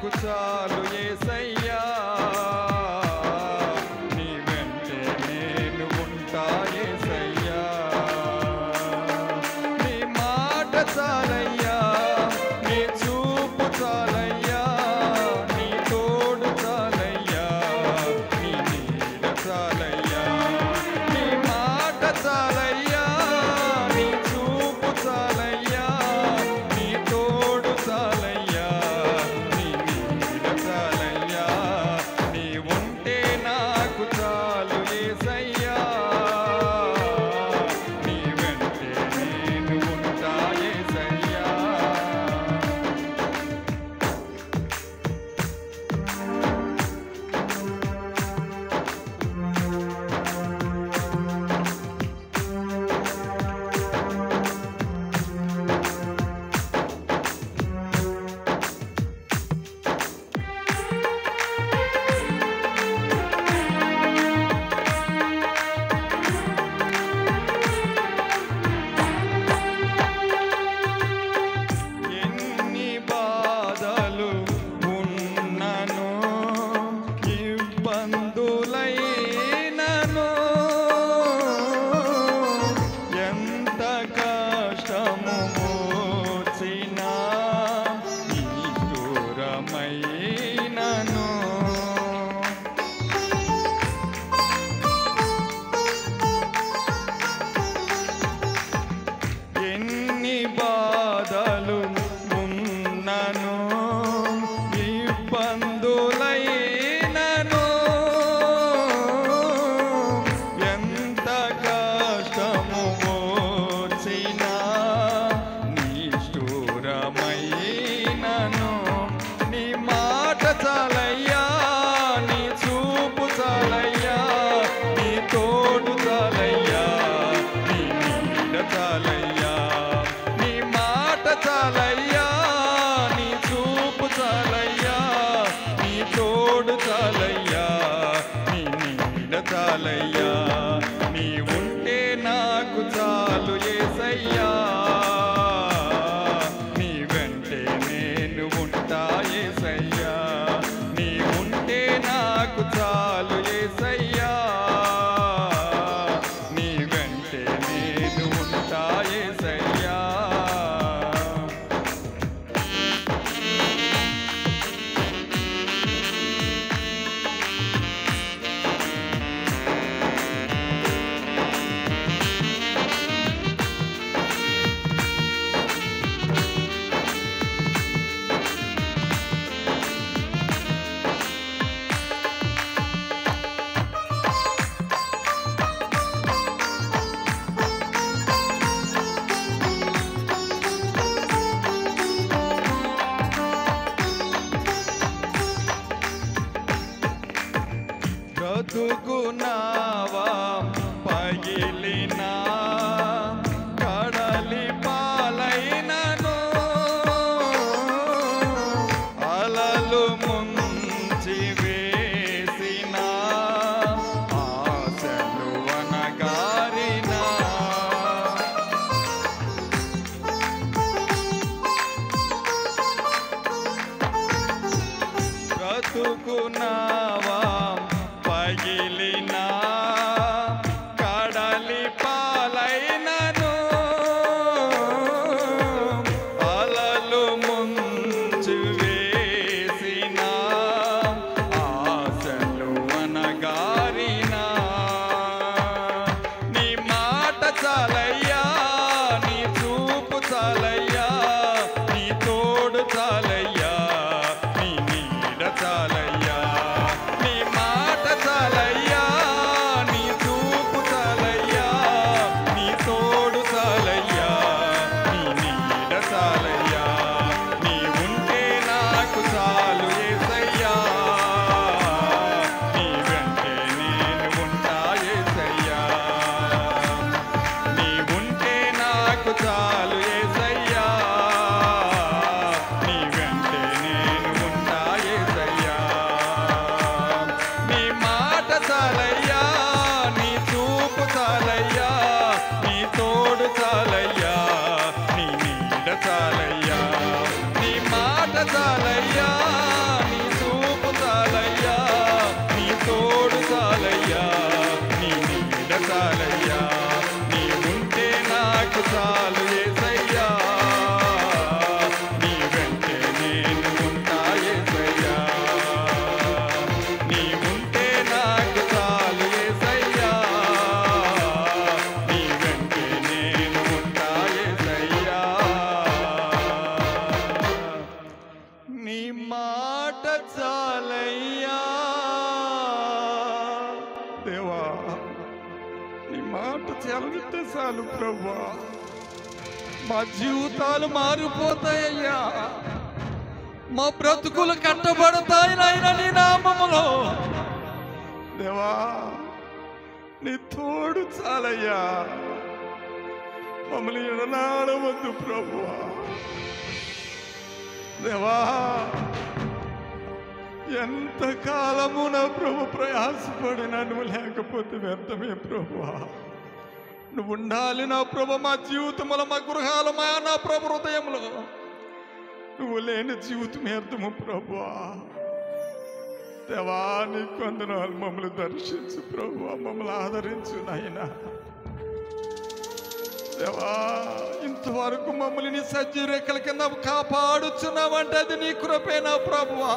నాకు చాలు యేసయ్యా, నీ వెంటే నేను ఉంటా యేసయ్యా. నీ మాట చాలయ్యా, నీ చూపు చాలయ్యా, నీ తోడు చాలయ్యా, నీ నీడ చాలయ్యా. నీ మాట చాలయ్యా, నీ చూపు చాలయ్యా, నీ తోడు చాలయ్యా, నీ నీడ చాలయ్యా. నీ ఉంటే నాకు చాలు యేసయ్యా, నీ వెంటే నేను ఉంటా యేసయ్యా. ఎన్ని బాధలు ఉన్నను, ఇబ్బందులైనను, ఎంత కష్టము మోచినా నిష్ఠూరమైనను, ఎన్ని బాధలు ఉన్నను, ఇబ్బందులైనను, ఎంత కష్టము మోచినా నిష్ఠూరమైనను. నీ మాట చాలయ్యా, నీ చూపు చాలయ్యా, నీ తోడు చాలయ్యా, నీ నీడ చాలయ్యా. నీ మాట చాలయ్యా, నీ చూపు చాలయ్యా, నీ తోడు చాలయ్యా, నీ నీడ చాలయ్యా. నీ ఉంటే నాకు చాలు యేసయ్యా, నీ వెంటే నేను ఉంటా యేసయ్యా. నీ ఉంటే నాకు చాలు యేసయ్యా, నీ వెంటే నేను ఉంటా యేసయ్యా. బ్రతుకునావా పగిలినా, కడలి పాలైనను, అలలు ముంచి వేసిన, ఆశలు అనగారినా, బ్రతుకునావా పగిలినా, కడలి పాలైనను, అలలు ముంచి వేసిన, ఆశలు అనగారినా. నీ మాట చాలయ్యా, నీ చూపు చాలయ్యా, నీ తోడు చాలయ్యా, నీ నీడ చాలయ్యా. నీ మాట చాలయ్యా, నీ చూపు చాలయ్యా, నీ తోడు చాలయ్యా, నీ నీడ చాలయ్యా. నీ ఉంటే నాకు చాలు యేసయ్యా, నీ వెంటే నేను ఉంటా యేసయ్యా. నీ ఉంటే నాకు చాలు యేసయ్యా, నీ వెంటే నేను ఉంటా యేసయ్యా. నీ మాట చాలయ్యా, నీ చూపు చాలయ్యా, నీ తోడు చాలయ్యా, నీ నీడ చాలయ్యా. నీ మాట చాలయ్యా, మాట చాలయ్యా. దేవా, నీ మాట చాలంటే చాలు ప్రభువా, మా జీవితాలు మారిపోతాయ్యా, మా బ్రతుకులు కట్టబడతాయి నాయన నీ నామములో. దేవా, నీ తోడు చాలయ్యా, మమ్మల్ని ఎడనాడవద్దు ప్రభువా. దేవా, ఎంతకాలము నా ప్రభు ప్రయాసపడినా నువ్వు లేకపోతే వ్యర్థమే ప్రభువా. నువ్వు ఉండాలి నా ప్రభు మా జీవితంలో, మా గృహాలు, నా ప్రభు హృదయంలో. నువ్వు లేని జీవితం వ్యర్థము ప్రభువా. దేవా, నీ వందనాలు. మమ్మల్ని దర్శించు ప్రభువా, మమ్మల్ని ఆదరించు నాయనా. దేవా, ఇంతవరకు మమ్మల్ని నీ సజ్జీ రెక్కల కింద కాపాడుచున్నావంటే అది నీ కృపేనా ప్రభువా.